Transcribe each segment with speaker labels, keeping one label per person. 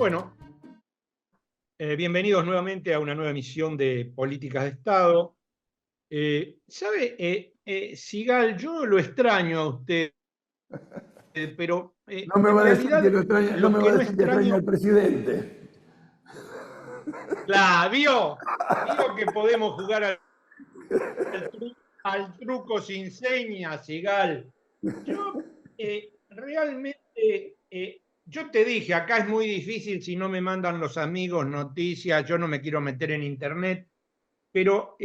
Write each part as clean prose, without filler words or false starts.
Speaker 1: Bueno, bienvenidos nuevamente a una nueva emisión de Políticas de Estado. ¿Sabe, Sigal, yo lo extraño a usted, pero
Speaker 2: No me
Speaker 1: en
Speaker 2: va a decir que
Speaker 1: realidad
Speaker 2: lo extraña, no
Speaker 1: lo
Speaker 2: me va
Speaker 1: que
Speaker 2: a
Speaker 1: no
Speaker 2: decir que extraña
Speaker 1: extraño,
Speaker 2: al presidente.
Speaker 1: la vio que podemos jugar al truco sin señas, Sigal. Yo realmente, yo te dije, acá es muy difícil si no me mandan los amigos noticias, yo no me quiero meter en internet. Pero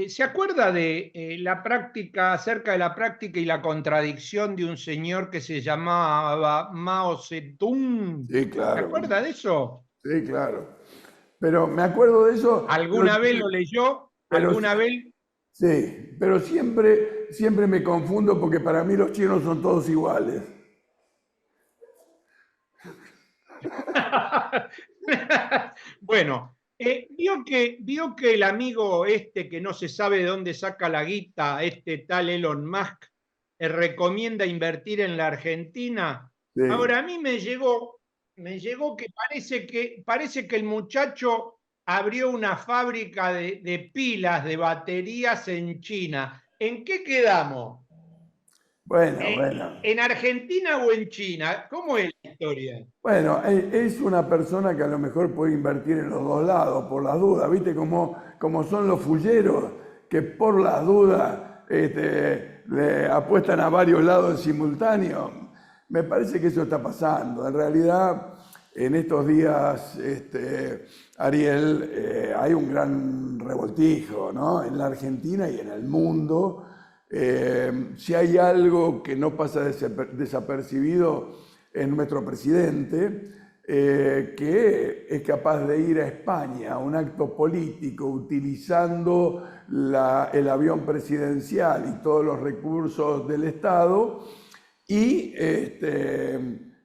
Speaker 1: ¿se acuerda de la práctica, acerca de la práctica y la contradicción de un señor que se llamaba Mao Zedong?
Speaker 2: Sí,
Speaker 1: ¿Se
Speaker 2: claro,
Speaker 1: acuerda de eso?
Speaker 2: sí, claro. Pero me acuerdo de eso,
Speaker 1: ¿Alguna vez lo leyó?
Speaker 2: pero
Speaker 1: ¿Alguna vez?
Speaker 2: sí, pero siempre me confundo porque para mí los chinos son todos iguales.
Speaker 1: Bueno, vio que el amigo este que no se sabe de dónde saca la guita, este tal Elon Musk, recomienda invertir en la Argentina.
Speaker 2: Sí.
Speaker 1: Ahora, a mí me llegó que parece que el muchacho abrió una fábrica de pilas, de baterías en China. ¿En qué quedamos?
Speaker 2: Bueno, bueno.
Speaker 1: ¿En Argentina o en China? ¿Cómo es la historia?
Speaker 2: Bueno, es una persona que a lo mejor puede invertir en los dos lados por las dudas, ¿viste? Como son los fulleros que por las dudas le apuestan a varios lados en simultáneo. Me parece que eso está pasando. En realidad, en estos días, Ariel, hay un gran revoltijo, ¿no? En la Argentina y en el mundo. Si hay algo que no pasa desapercibido en nuestro presidente, que es capaz de ir a España a un acto político utilizando el avión presidencial y todos los recursos del Estado y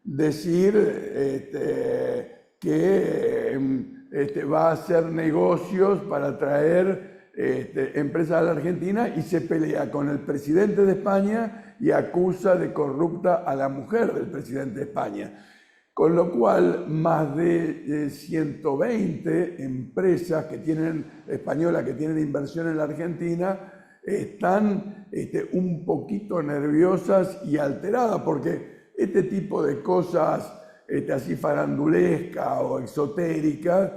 Speaker 2: decir que va a hacer negocios para traer empresas a la Argentina y se pelea con el presidente de España y acusa de corrupta a la mujer del presidente de España. Con lo cual, más de 120 empresas españolas que tienen inversión en la Argentina están un poquito nerviosas y alteradas porque este tipo de cosas así farandulescas o exotéricas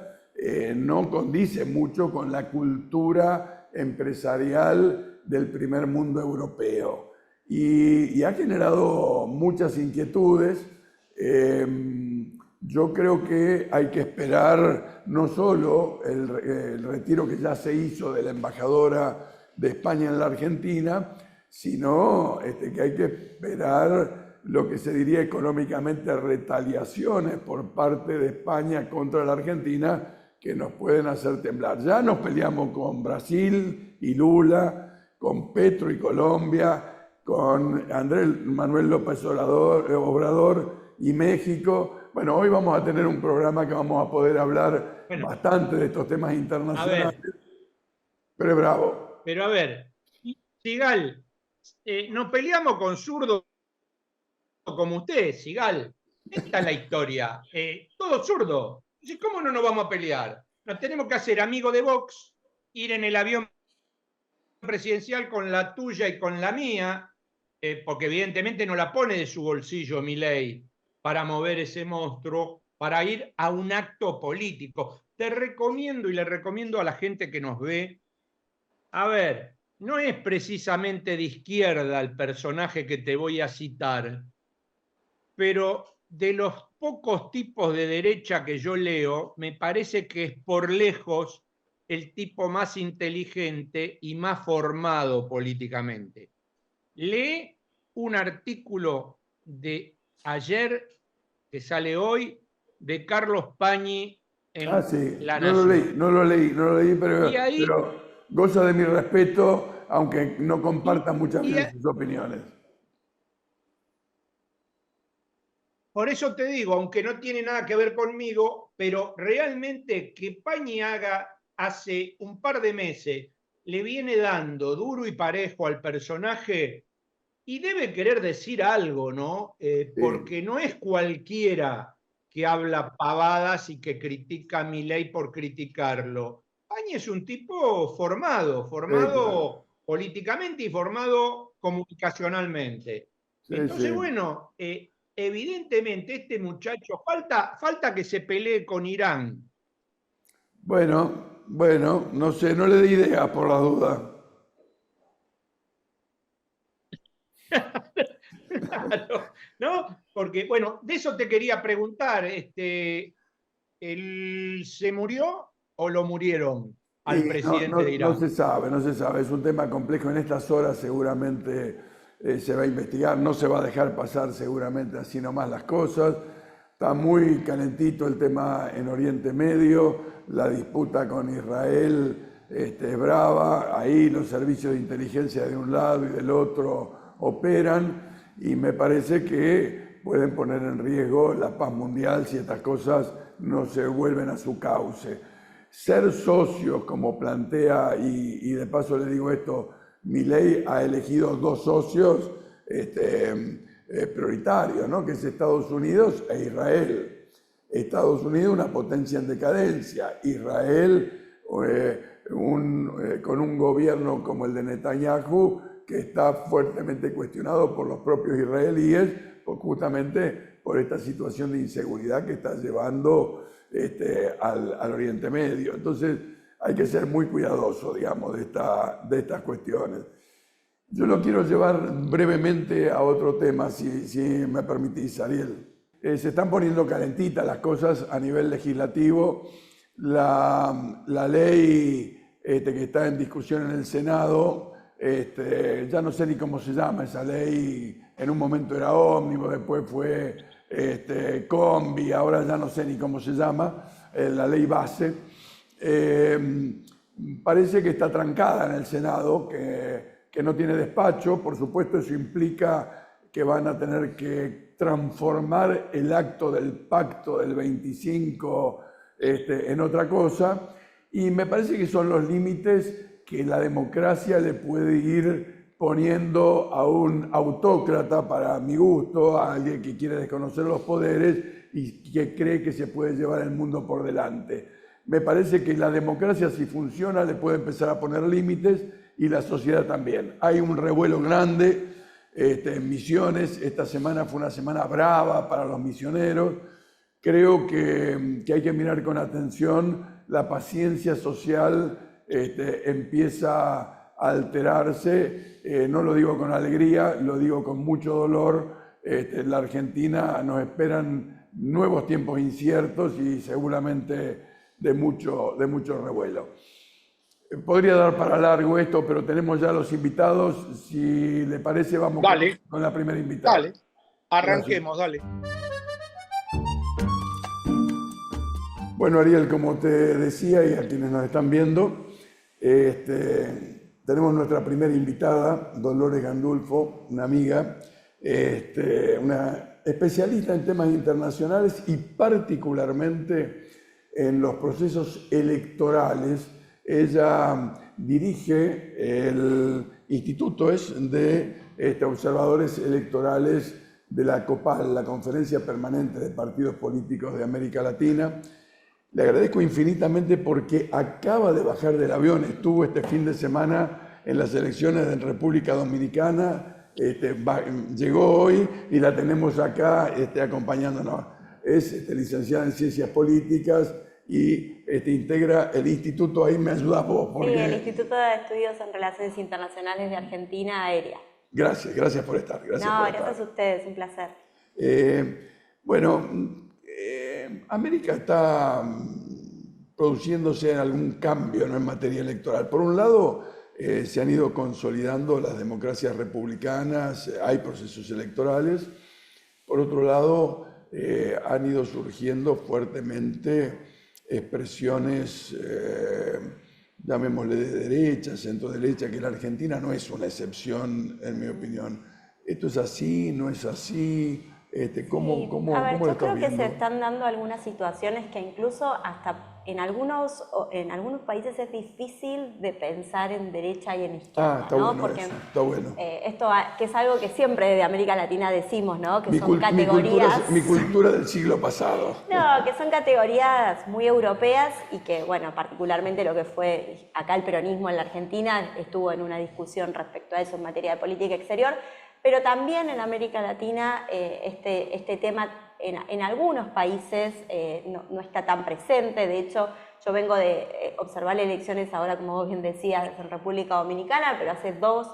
Speaker 2: no condice mucho con la cultura empresarial del primer mundo europeo y ha generado muchas inquietudes. Yo creo que hay que esperar no solo el retiro que ya se hizo de la embajadora de España en la Argentina, sino que hay que esperar lo que se diría económicamente retaliaciones por parte de España contra la Argentina que nos pueden hacer temblar. Ya nos peleamos con Brasil y Lula, con Petro y Colombia, con Andrés Manuel López Obrador y México. Bueno, hoy vamos a tener un programa que vamos a poder hablar
Speaker 1: Bueno,
Speaker 2: bastante de estos temas
Speaker 1: a
Speaker 2: internacionales,
Speaker 1: ver,
Speaker 2: pero es bravo.
Speaker 1: pero a ver, Sigal, nos peleamos con zurdos como usted, Sigal. Esta es la historia. Todo zurdo. ¿Cómo no nos vamos a pelear? Nos tenemos que hacer amigos de Vox, ir en el avión presidencial con la tuya y con la mía, porque evidentemente no la pone de su bolsillo Milei para mover ese monstruo, para ir a un acto político. Te recomiendo y le recomiendo a la gente que nos ve, a ver, no es precisamente de izquierda el personaje que te voy a citar, pero de los pocos tipos de derecha que yo leo, me parece que es por lejos el tipo más inteligente y más formado políticamente. Lee un artículo de ayer que sale hoy de Carlos Pañi
Speaker 2: Ah,
Speaker 1: en
Speaker 2: sí,
Speaker 1: La
Speaker 2: no lo leí,
Speaker 1: Nación.
Speaker 2: no lo leí, no lo leí,
Speaker 1: Y ahí,
Speaker 2: pero goza de mi respeto, aunque no
Speaker 1: y,
Speaker 2: comparta muchas
Speaker 1: y
Speaker 2: veces sus opiniones.
Speaker 1: por eso te digo, aunque no tiene nada que ver conmigo, pero realmente que Pañi haga hace un par de meses, le viene dando duro y parejo al personaje y debe querer decir algo, ¿no?
Speaker 2: Sí,
Speaker 1: Porque no es cualquiera que habla pavadas y que critica a Milei por criticarlo. Pañi es un tipo
Speaker 2: Claro.
Speaker 1: formado políticamente y formado comunicacionalmente.
Speaker 2: Sí,
Speaker 1: Entonces,
Speaker 2: sí.
Speaker 1: bueno, evidentemente este muchacho, falta que se pelee con Irán.
Speaker 2: Bueno, no sé, no le di ideas por la duda.
Speaker 1: Claro, ¿no? Porque, bueno, de eso te quería preguntar, ¿él se murió o lo murieron
Speaker 2: Y
Speaker 1: al presidente de
Speaker 2: no
Speaker 1: Irán?
Speaker 2: se sabe, no se sabe. Es un tema complejo. En estas horas seguramente se va a investigar. No se va a dejar pasar seguramente así nomás las cosas. Está muy calentito el tema en Oriente Medio. La disputa con Israel es brava. Ahí los servicios de inteligencia de un lado y del otro operan. Y me parece que pueden poner en riesgo la paz mundial si estas cosas no se vuelven a su cauce. Ser socios, como plantea, y de paso le digo esto, Milei ha elegido dos socios prioritarios, ¿no? Que es Estados Unidos e Israel. Estados Unidos una potencia en decadencia, Israel con un gobierno como el de Netanyahu que está fuertemente cuestionado por los propios israelíes, justamente por esta situación de inseguridad que está llevando al Oriente Medio. Entonces hay que ser muy cuidadoso, digamos, de estas cuestiones. Yo lo quiero llevar brevemente a otro tema, si me permitís, Ariel. Se están poniendo calentitas las cosas a nivel legislativo. La ley que está en discusión en el Senado, ya no sé ni cómo se llama esa ley, en un momento era ómnibus, después fue combi, ahora ya no sé ni cómo se llama, la ley base. Parece que está trancada en el Senado, que no tiene despacho. Por supuesto, eso implica que van a tener que transformar el acto del pacto del 25 en otra cosa, y me parece que son los límites que la democracia le puede ir poniendo a un autócrata, para mi gusto, a alguien que quiere desconocer los poderes y que cree que se puede llevar el mundo por delante. Me parece que la democracia, si funciona, le puede empezar a poner límites, y la sociedad también. Hay un revuelo grande en Misiones. Esta semana fue una semana brava para los misioneros. Creo que hay que mirar con atención. La paciencia social empieza a alterarse. No lo digo con alegría, lo digo con mucho dolor. En la Argentina nos esperan nuevos tiempos inciertos y seguramente de mucho revuelo. Podría dar para largo esto, pero tenemos ya los invitados. Si le parece, vamos
Speaker 1: Dale,
Speaker 2: con la primera invitada.
Speaker 1: dale,
Speaker 2: Gracias.
Speaker 1: arranquemos, dale.
Speaker 2: Bueno, Ariel, como te decía, y a quienes nos están viendo, tenemos nuestra primera invitada, Dolores Gandulfo, una amiga, una especialista en temas internacionales y particularmente en los procesos electorales. Ella dirige el Instituto de Observadores Electorales de la COPAL, la Conferencia Permanente de Partidos Políticos de América Latina. Le agradezco infinitamente porque acaba de bajar del avión, estuvo este fin de semana en las elecciones en República Dominicana, llegó hoy y la tenemos acá acompañándonos. Es licenciada en Ciencias Políticas y integra el instituto. Ahí me ayudas vos.
Speaker 3: Sí, el Instituto de Estudios en Relaciones Internacionales de Argentina, AERIA.
Speaker 2: Gracias por estar.
Speaker 3: Gracias a ustedes, un placer.
Speaker 2: Bueno, América está produciéndose algún cambio, ¿no?, en materia electoral. Por un lado, se han ido consolidando las democracias republicanas, hay procesos electorales. Por otro lado, han ido surgiendo fuertemente expresiones, llamémosle de derecha, centro derecha, que la Argentina no es una excepción, en mi opinión. ¿Esto es así? ¿No es así? ¿Cómo lo
Speaker 3: yo
Speaker 2: estás
Speaker 3: creo que
Speaker 2: viendo?
Speaker 3: se están dando algunas situaciones que incluso hasta en algunos países es difícil de pensar en derecha y en izquierda,
Speaker 2: está
Speaker 3: ¿no?
Speaker 2: bueno
Speaker 3: Porque
Speaker 2: eso, está bueno.
Speaker 3: esto que es algo que siempre de América Latina decimos, ¿no? Que son categorías...
Speaker 2: Mi cultura del siglo pasado.
Speaker 3: No, que son categorías muy europeas y que, bueno, particularmente lo que fue acá el peronismo en la Argentina estuvo en una discusión respecto a eso en materia de política exterior, pero también en América Latina este tema en algunos países no está tan presente. De hecho, yo vengo de observar elecciones ahora, como vos bien decías, en República Dominicana, pero hace 2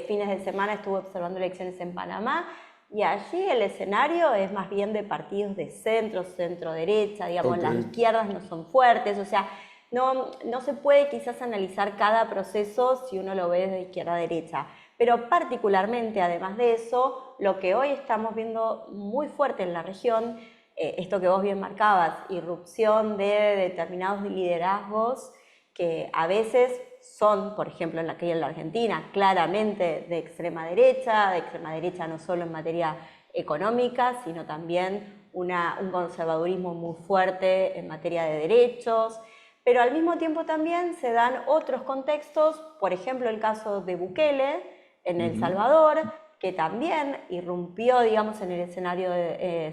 Speaker 3: fines de semana estuve observando elecciones en Panamá, y allí el escenario es más bien de partidos de centro-derecha, digamos, las izquierdas no son fuertes, o sea, no se puede quizás analizar cada proceso si uno lo ve desde izquierda a derecha. Pero particularmente, además de eso, lo que hoy estamos viendo muy fuerte en la región, esto que vos bien marcabas, irrupción de determinados liderazgos que a veces son, por ejemplo, aquí en la Argentina, claramente de extrema derecha no solo en materia económica, sino también un conservadurismo muy fuerte en materia de derechos, pero al mismo tiempo también se dan otros contextos, por ejemplo, el caso de Bukele en El Salvador, que también irrumpió, digamos, en el escenario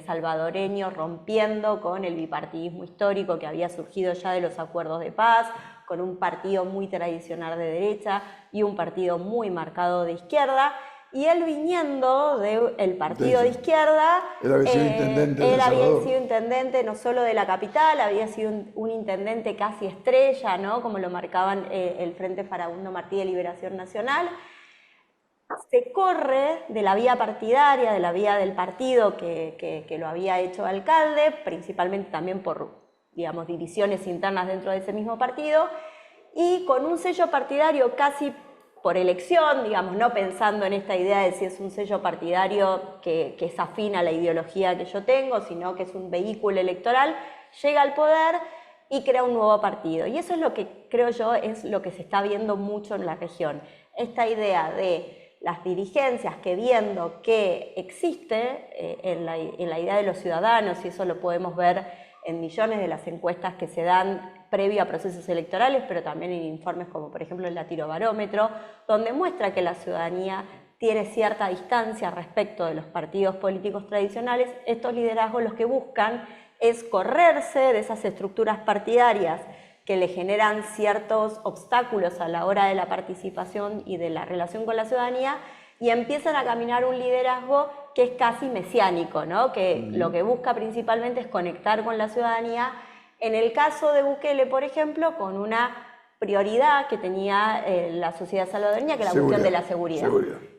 Speaker 3: salvadoreño, rompiendo con el bipartidismo histórico que había surgido ya de los acuerdos de paz, con un partido muy tradicional de derecha y un partido muy marcado de izquierda, y él viniendo del partido de izquierda,
Speaker 2: él había sido intendente de El
Speaker 3: había
Speaker 2: Salvador.
Speaker 3: sido intendente no solo de la capital, había sido un intendente casi estrella, ¿no? Como lo marcaban el Frente Farabundo Martí de Liberación Nacional. Se corre de la vía partidaria, de la vía del partido que lo había hecho alcalde, principalmente también por, digamos, divisiones internas dentro de ese mismo partido, y con un sello partidario casi por elección, digamos, no pensando en esta idea de si es un sello partidario que es afín a la ideología que yo tengo, sino que es un vehículo electoral, llega al poder y crea un nuevo partido. Y eso es lo que creo yo es lo que se está viendo mucho en la región. Esta idea de las dirigencias que viendo que existe en la idea de los ciudadanos, y eso lo podemos ver en millones de las encuestas que se dan previo a procesos electorales, pero también en informes como por ejemplo el Latirobarómetro, donde muestra que la ciudadanía tiene cierta distancia respecto de los partidos políticos tradicionales. Estos liderazgos los que buscan es correrse de esas estructuras partidarias que le generan ciertos obstáculos a la hora de la participación y de la relación con la ciudadanía, y empiezan a caminar un liderazgo que es casi mesiánico, ¿no? Que lo que busca principalmente es conectar con la ciudadanía. En el caso de Bukele, por ejemplo, con una prioridad que tenía la sociedad salvadoreña, que es la cuestión de la seguridad.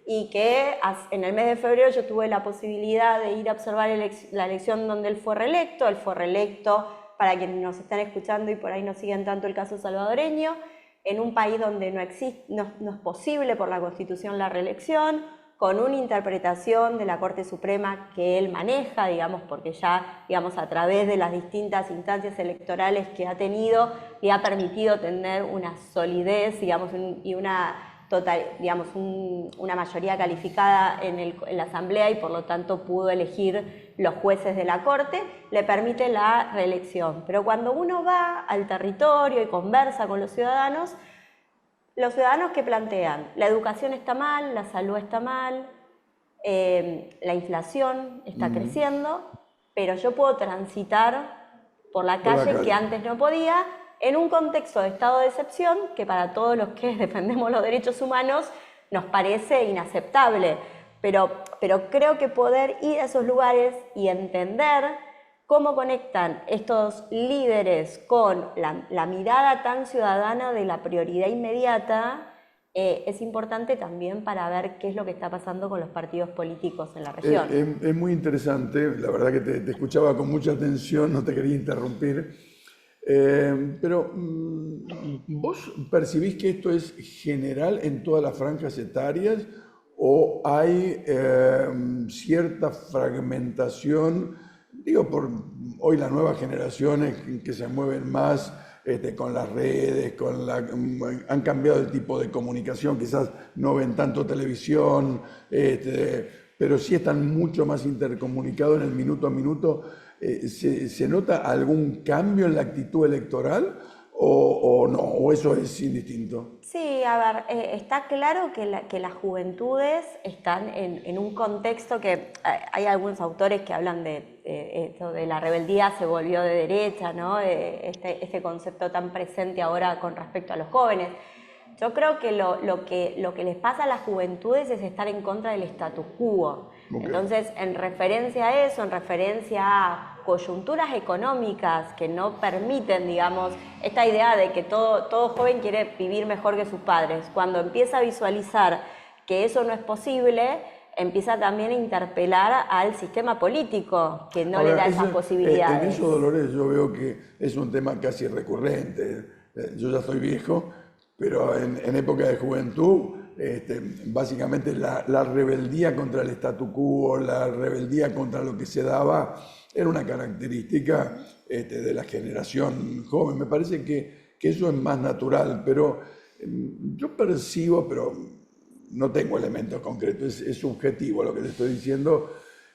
Speaker 3: Y que en el mes de febrero yo tuve la posibilidad de ir a observar la elección donde él fue reelecto. Él fue reelecto, para quienes nos están escuchando y por ahí no siguen tanto el caso salvadoreño, en un país donde no es posible por la Constitución la reelección, con una interpretación de la Corte Suprema que él maneja, digamos, porque ya, digamos, a través de las distintas instancias electorales que ha tenido, le ha permitido tener una solidez, digamos, y una una mayoría calificada en la Asamblea, y por lo tanto pudo elegir los jueces de la Corte, le permite la reelección. Pero cuando uno va al territorio y conversa con los ciudadanos que plantean, la educación está mal, la salud está mal, la inflación está creciendo, pero yo puedo transitar por la calle que antes no podía, en un contexto de estado de excepción que para todos los que defendemos los derechos humanos nos parece inaceptable. Pero creo que poder ir a esos lugares y entender cómo conectan estos líderes con la mirada tan ciudadana de la prioridad inmediata es importante también para ver qué es lo que está pasando con los partidos políticos en la región.
Speaker 2: Es muy interesante, la verdad que te escuchaba con mucha atención, no te quería interrumpir. Pero ¿vos percibís que esto es general en todas las franjas etarias o hay cierta fragmentación, digo, por hoy las nuevas generaciones que se mueven más con las redes, han cambiado el tipo de comunicación, quizás no ven tanto televisión, pero sí están mucho más intercomunicados en el minuto a minuto? ¿se nota algún cambio en la actitud electoral o no? ¿O eso es indistinto?
Speaker 3: Sí, a ver, está claro que las juventudes están en un contexto que hay algunos autores que hablan de esto de la rebeldía se volvió de derecha, ¿no? Este concepto tan presente ahora con respecto a los jóvenes. Yo creo que lo que les pasa a las juventudes es estar en contra del status quo. Okay. Entonces, en referencia a eso, en referencia a coyunturas económicas que no permiten, digamos, esta idea de que todo joven quiere vivir mejor que sus padres, cuando empieza a visualizar que eso no es posible, empieza también a interpelar al sistema político, que no le da esas posibilidades.
Speaker 2: En eso, Dolores, yo veo que es un tema casi recurrente. Yo ya soy viejo, pero en época de juventud, básicamente la rebeldía contra el statu quo, la rebeldía contra lo que se daba, era una característica de la generación joven. Me parece que eso es más natural, pero yo percibo, pero no tengo elementos concretos, es subjetivo lo que le estoy diciendo,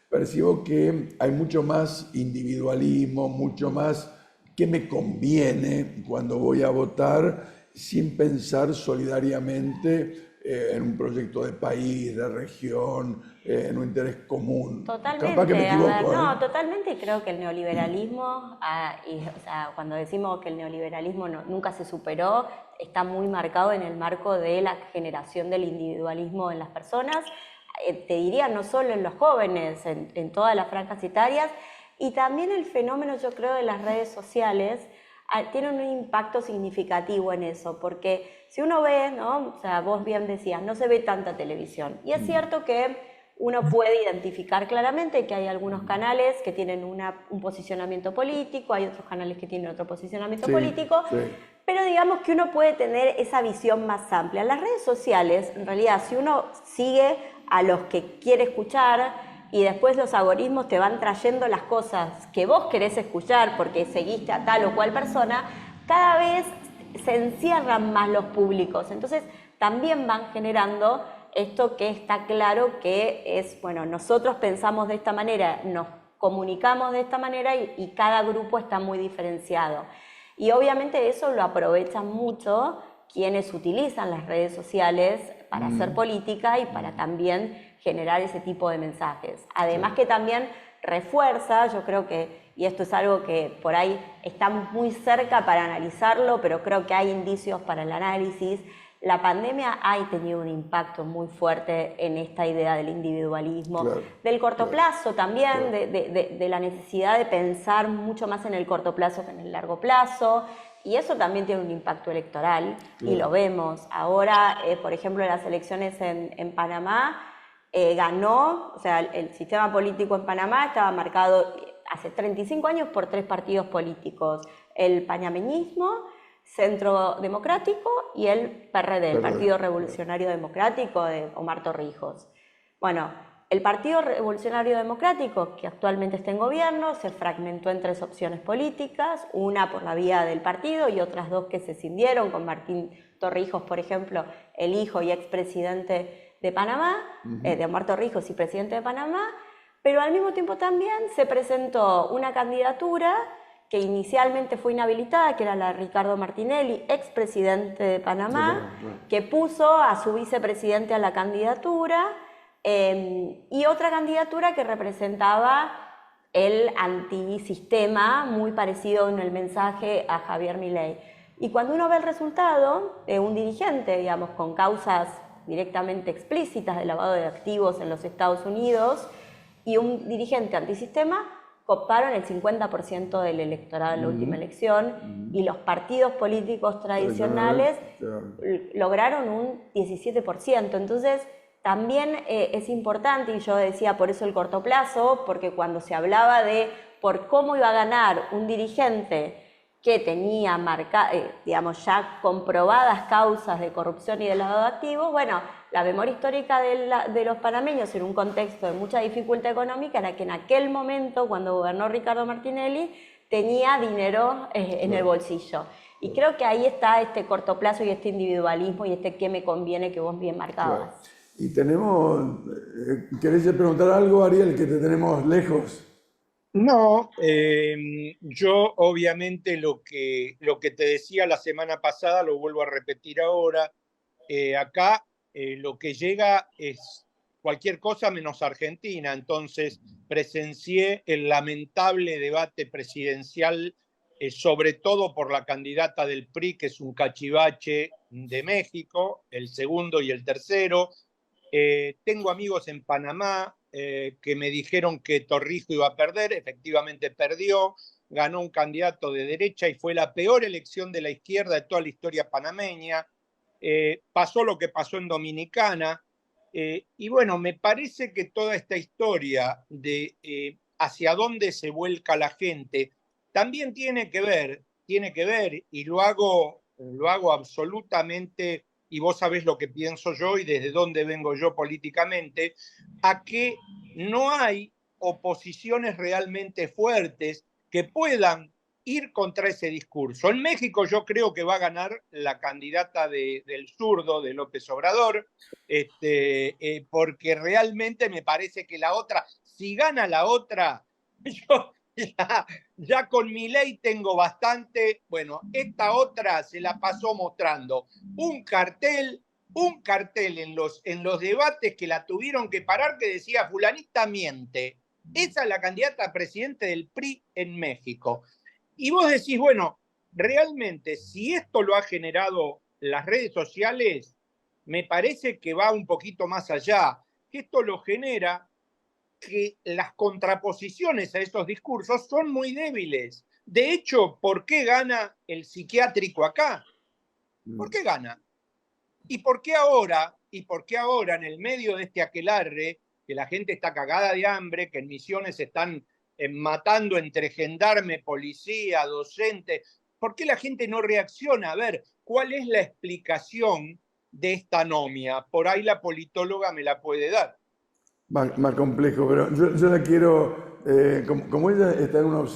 Speaker 2: percibo que hay mucho más individualismo, mucho más qué me conviene cuando voy a votar, sin pensar solidariamente en un proyecto de país, de región, en un interés común.
Speaker 3: Totalmente,
Speaker 2: Capaz que me equivoco,
Speaker 3: no, totalmente, y creo que el neoliberalismo, o sea, cuando decimos que el neoliberalismo nunca se superó, está muy marcado en el marco de la generación del individualismo en las personas, te diría no solo en los jóvenes, en todas las franjas etarias, y también el fenómeno, yo creo, de las redes sociales, tienen un impacto significativo en eso, porque si uno ve, ¿no? O sea, vos bien decías, no se ve tanta televisión. Y es cierto que uno puede identificar claramente que hay algunos canales que tienen un posicionamiento político, hay otros canales que tienen otro posicionamiento político, pero digamos que uno puede tener esa visión más amplia. Las redes sociales, en realidad, si uno sigue a los que quiere escuchar, y después los algoritmos te van trayendo las cosas que vos querés escuchar porque seguiste a tal o cual persona, cada vez se encierran más los públicos. Entonces también van generando esto que está claro que es, bueno, nosotros pensamos de esta manera, nos comunicamos de esta manera y cada grupo está muy diferenciado. Y obviamente eso lo aprovechan mucho quienes utilizan las redes sociales para hacer política y para también generar ese tipo de mensajes. Además que también refuerza, yo creo que, y esto es algo que por ahí está muy cerca para analizarlo, pero creo que hay indicios para el análisis, la pandemia ha tenido un impacto muy fuerte en esta idea del individualismo, del corto plazo también, de la necesidad de pensar mucho más en el corto plazo que en el largo plazo, y eso también tiene un impacto electoral, y lo vemos. Ahora, por ejemplo, en las elecciones en Panamá, ganó, o sea, el sistema político en Panamá estaba marcado hace 35 años por 3 partidos políticos, el panameñismo, Centro Democrático y el PRD, el Partido Revolucionario Democrático de Omar Torrijos. Bueno, el Partido Revolucionario Democrático, que actualmente está en gobierno, se fragmentó en 3 opciones políticas, una por la vía del partido y otras 2 que se cindieron, con Martín Torrijos, por ejemplo, el hijo y expresidente de Panamá, de Omar Torrijos y presidente de Panamá, pero al mismo tiempo también se presentó una candidatura que inicialmente fue inhabilitada, que era la de Ricardo Martinelli, expresidente de Panamá, que puso a su vicepresidente a la candidatura, y otra candidatura que representaba el antisistema, muy parecido en el mensaje a Javier Milei. Y cuando uno ve el resultado de un dirigente, digamos, con causas directamente explícitas de lavado de activos en los Estados Unidos y un dirigente antisistema, coparon el 50% del electorado en la última elección y los partidos políticos tradicionales lograron un 17%. Entonces, también es importante, y yo decía por eso el corto plazo, porque cuando se hablaba de por cómo iba a ganar un dirigente que tenía digamos, ya comprobadas causas de corrupción y de lavado de activos, bueno, la memoria histórica de los panameños en un contexto de mucha dificultad económica era que en aquel momento, cuando gobernó Ricardo Martinelli, tenía dinero en el bolsillo. Y creo que ahí está este corto plazo y este individualismo y este qué me conviene que vos bien marcabas.
Speaker 2: Y tenemos, ¿querés preguntar algo, Ariel, que te tenemos lejos?
Speaker 4: No, yo obviamente lo que te decía la semana pasada lo vuelvo a repetir ahora. Acá lo que llega es cualquier cosa menos Argentina. Entonces presencié el lamentable debate presidencial, sobre todo por la candidata del PRI, que es un cachivache de México, el segundo y el tercero. Tengo amigos en Panamá que me dijeron que Torrijos iba a perder, efectivamente perdió, ganó un candidato de derecha y fue la peor elección de la izquierda de toda la historia panameña. Pasó lo que pasó en Dominicana. Y bueno, me parece que toda esta historia de hacia dónde se vuelca la gente también tiene que ver, y lo hago absolutamente, y vos sabés lo que pienso yo y desde dónde vengo yo políticamente, a que no hay oposiciones realmente fuertes que puedan ir contra ese discurso. En México yo creo que va a ganar la candidata del zurdo, de López Obrador, porque realmente me parece que la otra, si gana la otra, yo ya con mi ley tengo bastante. Bueno, esta otra se la pasó mostrando un cartel en los debates que la tuvieron que parar que decía fulanita miente. Esa es la candidata a presidente del PRI en México. Y vos decís, bueno, realmente si esto lo ha generado las redes sociales, me parece que va un poquito más allá, que esto lo genera que las contraposiciones a estos discursos son muy débiles. De hecho, ¿por qué gana el psiquiátrico acá? ¿Por qué gana? ¿Y por qué ahora? ¿Y por qué ahora, en el medio de este aquelarre, que la gente está cagada de hambre, que en Misiones están matando entre gendarme, policía, docente? ¿Por qué la gente no reacciona? A ver, ¿cuál es la explicación de esta anomia? Por ahí la politóloga me la puede dar.
Speaker 2: Más complejo, pero yo la quiero, como ella está en un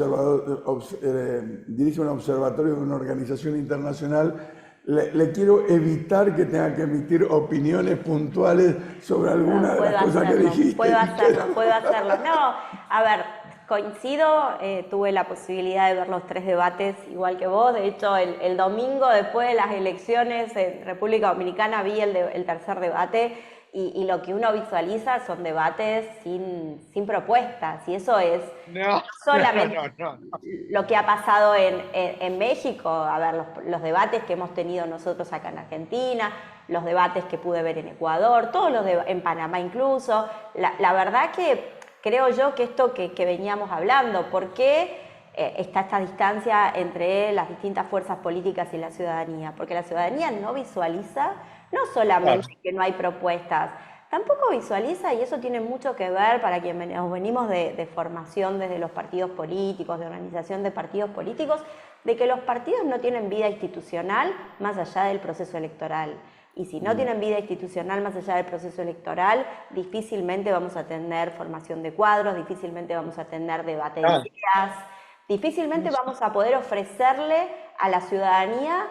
Speaker 2: dirige un observatorio de una organización internacional, le quiero evitar que tenga que emitir opiniones puntuales sobre alguna de las cosas que dijiste.
Speaker 3: Puedo hacerlo. No, a ver, coincido, tuve la posibilidad de ver los 3 debates igual que vos. De hecho, el domingo después de las elecciones en República Dominicana vi el tercer debate. Y lo que uno visualiza son debates sin propuestas, y eso es solamente
Speaker 4: No.
Speaker 3: lo que ha pasado en México. A ver, los debates que hemos tenido nosotros acá en Argentina, los debates que pude ver en Ecuador, todos en Panamá incluso. La verdad que creo yo que esto que veníamos hablando, ¿por qué está esta distancia entre las distintas fuerzas políticas y la ciudadanía? Porque la ciudadanía no visualiza no solamente que no hay propuestas, tampoco visualiza, y eso tiene mucho que ver para quienes nos venimos de formación desde los partidos políticos, de organización de partidos políticos, de que los partidos no tienen vida institucional más allá del proceso electoral. Y si no tienen vida institucional más allá del proceso electoral, difícilmente vamos a tener formación de cuadros, difícilmente vamos a tener debate de ideas, difícilmente vamos a poder ofrecerle a la ciudadanía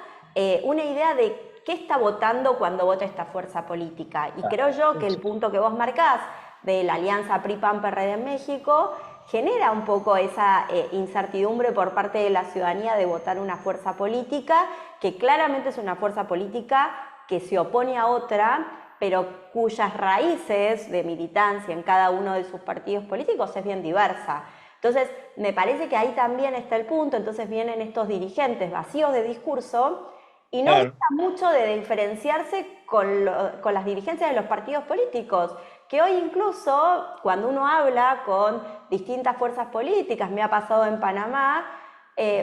Speaker 3: una idea de qué está votando cuando vota esta fuerza política. Y creo yo que el punto que vos marcás de la alianza PRI-PAN-PRD en México genera un poco esa incertidumbre por parte de la ciudadanía de votar una fuerza política que claramente es una fuerza política que se opone a otra, pero cuyas raíces de militancia en cada uno de sus partidos políticos es bien diversa. Entonces, me parece que ahí también está el punto. Entonces vienen estos dirigentes vacíos de discurso y no gusta mucho de diferenciarse con las dirigencias de los partidos políticos, que hoy incluso cuando uno habla con distintas fuerzas políticas, me ha pasado en Panamá,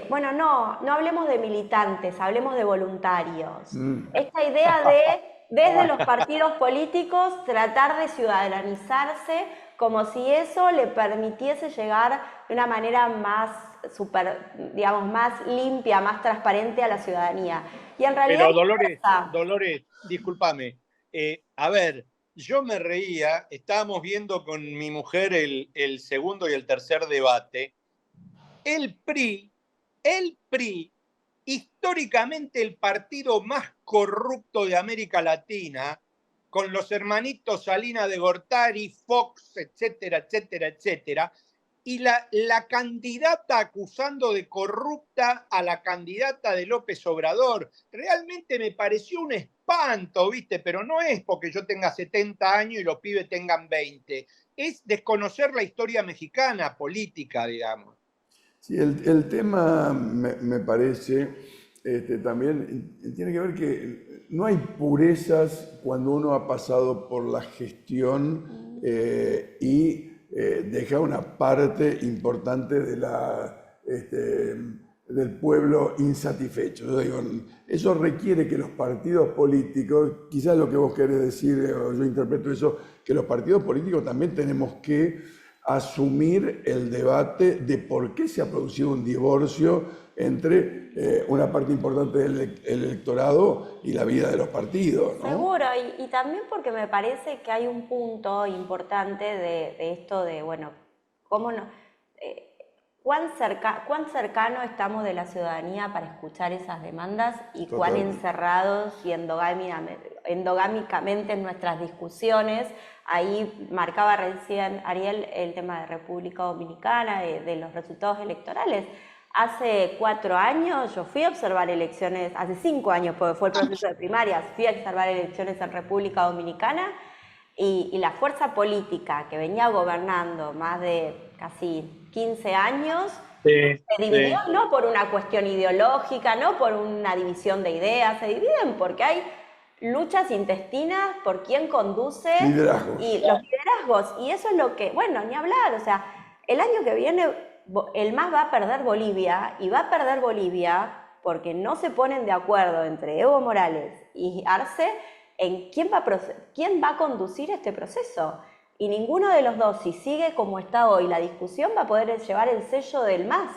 Speaker 3: bueno, no hablemos de militantes, hablemos de voluntarios. Esta idea de, desde los partidos políticos, tratar de ciudadanizarse como si eso le permitiese llegar de una manera más más limpia, más transparente a la ciudadanía. Y en realidad...
Speaker 4: Pero Dolores, discúlpame. A ver, yo me reía, estábamos viendo con mi mujer el segundo y el tercer debate. El PRI, históricamente el partido más corrupto de América Latina, con los hermanitos Salinas de Gortari, Fox, etcétera, etcétera, etcétera, y la candidata acusando de corrupta a la candidata de López Obrador. Realmente me pareció un espanto, ¿viste? Pero no es porque yo tenga 70 años y los pibes tengan 20. Es desconocer la historia mexicana política, digamos.
Speaker 2: Sí, el tema me parece también tiene que ver que no hay purezas cuando uno ha pasado por la gestión y deja una parte importante de del pueblo insatisfecho. Yo digo, eso requiere que los partidos políticos, quizás lo que vos querés decir, o yo interpreto eso, que los partidos políticos también tenemos que asumir el debate de por qué se ha producido un divorcio entre una parte importante del electorado y la vida de los partidos, ¿no?
Speaker 3: Seguro, y también porque me parece que hay un punto importante de esto de, bueno, cómo no, cuán cercano estamos de la ciudadanía para escuchar esas demandas y cuán encerrados y endogámicamente en nuestras discusiones. Ahí marcaba recién Ariel el tema de República Dominicana, de los resultados electorales. Hace 4 años yo fui a observar elecciones, hace 5 años porque fue el proceso de primarias, fui a observar elecciones en República Dominicana y la fuerza política que venía gobernando más de casi 15 años se dividió no por una cuestión ideológica, no por una división de ideas, se dividen porque hay luchas intestinas por quién conduce
Speaker 2: liderazgos.
Speaker 3: Y los liderazgos. Y eso es lo que, bueno, ni hablar, o sea, el año que viene el MAS va a perder Bolivia y va a perder Bolivia porque no se ponen de acuerdo entre Evo Morales y Arce en quién va a conducir este proceso. Y ninguno de los dos, si sigue como está hoy la discusión, va a poder llevar el sello del MAS.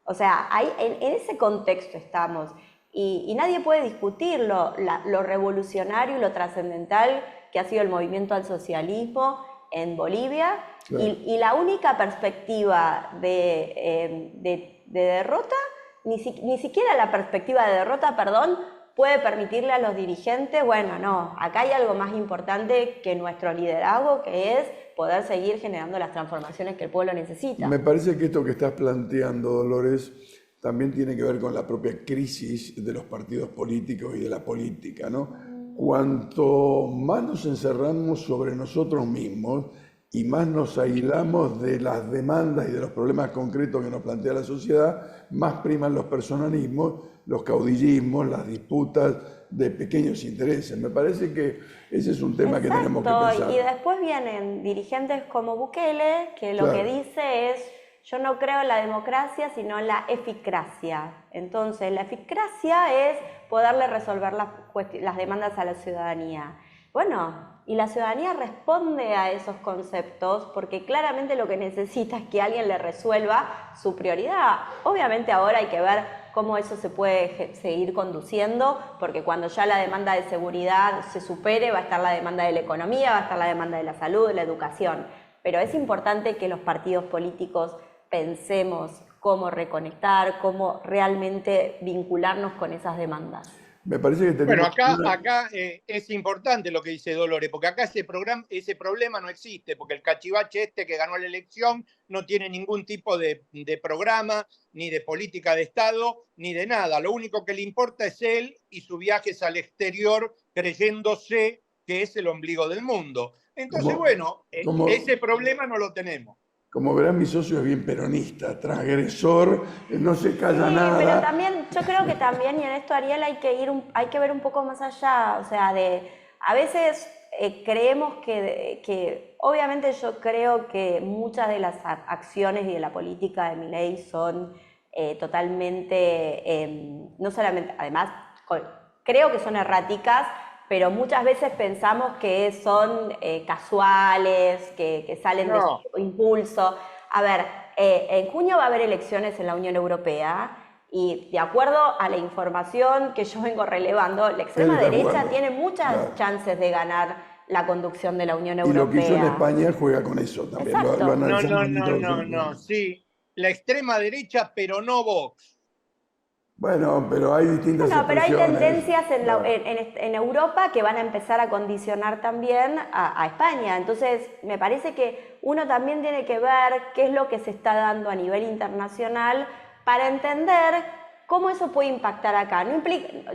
Speaker 3: O sea, en ese contexto estamos. Y nadie puede discutir lo revolucionario y lo trascendental que ha sido el movimiento al socialismo en Bolivia. Claro. Y la única perspectiva de derrota, ni siquiera la perspectiva de derrota, perdón, puede permitirle a los dirigentes, bueno, no, acá hay algo más importante que nuestro liderazgo, que es poder seguir generando las transformaciones que el pueblo necesita.
Speaker 2: Me parece que esto que estás planteando, Dolores, también tiene que ver con la propia crisis de los partidos políticos y de la política, ¿no? Cuanto más nos encerramos sobre nosotros mismos y más nos aislamos de las demandas y de los problemas concretos que nos plantea la sociedad, más priman los personalismos, los caudillismos, las disputas de pequeños intereses. Me parece que ese es un tema que tenemos que pensar.
Speaker 3: Y después vienen dirigentes como Bukele, que lo que dice es: yo no creo en la democracia, sino en la eficracia. Entonces, la eficracia es poderle resolver las demandas a la ciudadanía. Bueno, y la ciudadanía responde a esos conceptos porque claramente lo que necesita es que alguien le resuelva su prioridad. Obviamente ahora hay que ver cómo eso se puede seguir conduciendo, porque cuando ya la demanda de seguridad se supere, va a estar la demanda de la economía, va a estar la demanda de la salud, de la educación. Pero es importante que los partidos políticos pensemos cómo reconectar, cómo realmente vincularnos con esas demandas.
Speaker 2: Me parece que tenemos...
Speaker 4: Bueno, acá es importante lo que dice Dolores, porque acá ese problema no existe, porque el cachivache que ganó la elección no tiene ningún tipo de programa, ni de política de Estado, ni de nada. Lo único que le importa es él y sus viajes al exterior, creyéndose que es el ombligo del mundo. Entonces, ese problema no lo tenemos.
Speaker 2: Como verán, mi socio es bien peronista, transgresor, no se calla nada.
Speaker 3: Pero también, yo creo que también, y en esto, Ariel, hay que ver un poco más allá. O sea, a veces creemos que, obviamente yo creo que muchas de las acciones y de la política de Milei son totalmente, no solamente, además, creo que son erráticas, pero muchas veces pensamos que son casuales, que salen de su impulso. A ver, en junio va a haber elecciones en la Unión Europea y de acuerdo a la información que yo vengo relevando, la extrema derecha tiene muchas chances de ganar la conducción de la Unión Europea.
Speaker 2: Y lo que hizo en España juega con eso también.
Speaker 4: No, sí. La extrema derecha, pero no Vox.
Speaker 2: Bueno, pero hay distintas
Speaker 3: No, pero hay
Speaker 2: expresiones.
Speaker 3: tendencias en Europa que van a empezar a condicionar también a España. Entonces, me parece que uno también tiene que ver qué es lo que se está dando a nivel internacional para entender cómo eso puede impactar acá.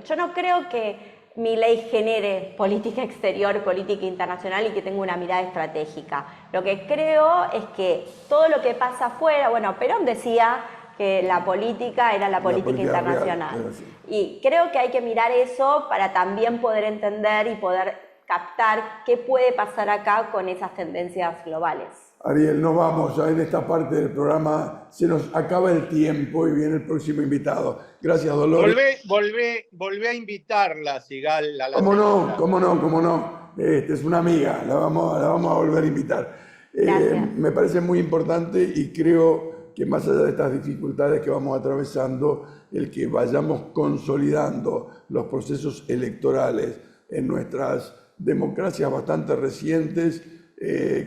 Speaker 3: Yo no creo que Milei genere política exterior, política internacional y que tenga una mirada estratégica. Lo que creo es que todo lo que pasa afuera, bueno, Perón decía que la política era la política internacional.
Speaker 2: Real, sí.
Speaker 3: Y creo que hay que mirar eso para también poder entender y poder captar qué puede pasar acá con esas tendencias globales.
Speaker 2: Ariel, nos vamos ya en esta parte del programa. Se nos acaba el tiempo y viene el próximo invitado. Gracias, Dolores.
Speaker 4: Volvé a invitarla, Sigal, a la
Speaker 2: ¿Cómo
Speaker 4: semana.
Speaker 2: no? ¿Cómo no? ¿Cómo no? Es una amiga, la vamos a volver a invitar.
Speaker 3: Gracias.
Speaker 2: Me parece muy importante y creo que más allá de estas dificultades que vamos atravesando, el que vayamos consolidando los procesos electorales en nuestras democracias bastante recientes,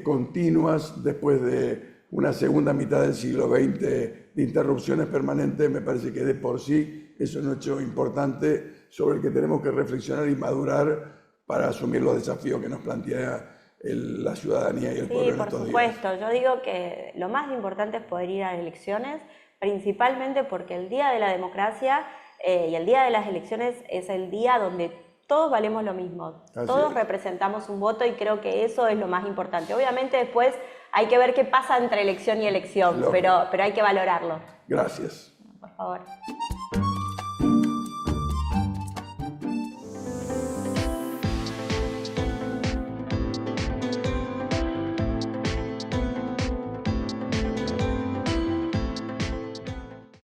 Speaker 2: continuas, después de una segunda mitad del siglo XX de interrupciones permanentes, me parece que de por sí es un hecho importante sobre el que tenemos que reflexionar y madurar para asumir los desafíos que nos plantea la ciudadanía y el pueblo en
Speaker 3: Sí, por
Speaker 2: estos
Speaker 3: supuesto.
Speaker 2: días.
Speaker 3: Yo digo que lo más importante es poder ir a las elecciones, principalmente porque el día de la democracia y el día de las elecciones es el día donde todos valemos lo mismo.
Speaker 2: Así
Speaker 3: Todos
Speaker 2: es.
Speaker 3: representamos un voto y creo que eso es lo más importante. Obviamente después hay que ver qué pasa entre elección y elección,
Speaker 2: Lógico.
Speaker 3: pero hay que valorarlo.
Speaker 2: Gracias.
Speaker 3: Por favor.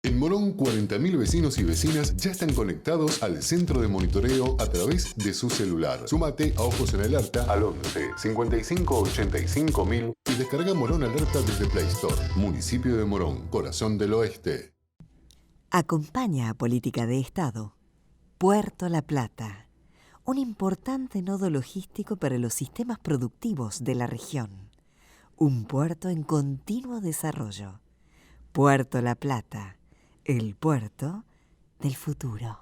Speaker 5: En Morón, 40.000 vecinos y vecinas ya están conectados al centro de monitoreo a través de su celular. Súmate a Ojos en Alerta al 11 55 85 1000 y descarga Morón Alerta desde Play Store. Municipio de Morón, corazón del oeste.
Speaker 6: Acompaña a Política de Estado Puerto La Plata, un importante nodo logístico para los sistemas productivos de la región. Un puerto en continuo desarrollo. Puerto La Plata, el puerto del futuro.